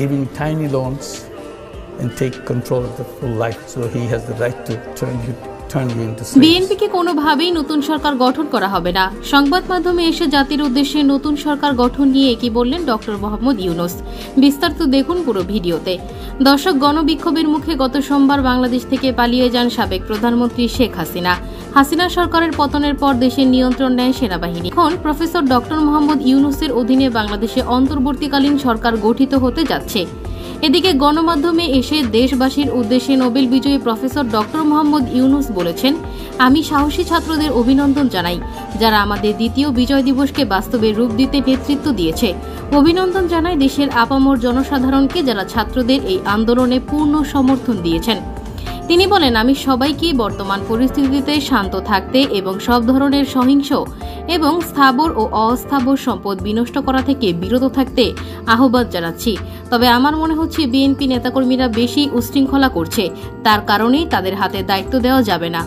giving tiny loans and take control of the full life. So he has the right to turn you into slaves. বিএনপিকে কোনোভাবেই নতুন সরকার গঠন করা হবে না। সংবাদ মাধ্যমে এসে জাতির উদ্দেশ্যে নতুন সরকার গঠন নিয়ে কি বললেন ডক্টর মোহাম্মদ ইউনূস, বিস্তারিত দেখুন পুরো ভিডিওতে। দর্শক, গণবিক্ষোভের মুখে গত সোমবার বাংলাদেশ থেকে পালিয়ে যান সাবেক প্রধানমন্ত্রী শেখ হাসিনা সরকারের পতনের পর দেশের নিয়ন্ত্রণ নেয় সেনাবাহিনী। এখন প্রফেসর ডক্টর মোহাম্মদ ইউনূসের অধীনে বাংলাদেশে অন্তর্বর্তীকালীন সরকার গঠিত হতে যাচ্ছে। এদিকে গণমাধ্যমে এসে দেশবাসীর উদ্দেশ্যে নোবেল বিজয়ী প্রফেসর ডক্টর মোহাম্মদ ইউনূস বলেছেন, আমি সাহসী ছাত্রদের অভিনন্দন জানাই যারা আমাদের দ্বিতীয় বিজয় দিবসকে বাস্তবে রূপ দিতে নেতৃত্ব দিয়েছে। অভিনন্দন জানাই দেশের আপামর জনসাধারণকে যারা ছাত্রদের এই আন্দোলনে পূর্ণ সমর্থন দিয়েছেন। তিনি বলেন, আমি সবাইকে বর্তমান পরিস্থিতিতে শান্ত থাকতে এবং সব ধরনের সহিংস এবং স্থাবর ও অস্থাবর সম্পদ বিনষ্ট করা থেকে বিরত থাকতে আহ্বান জানাচ্ছি। তবে আমার মনে হচ্ছে বিএনপি নেতাকর্মীরা বেশি উচ্ছৃঙ্খলা করছে, তার কারণেই তাদের হাতে দায়িত্ব দেওয়া যাবে না।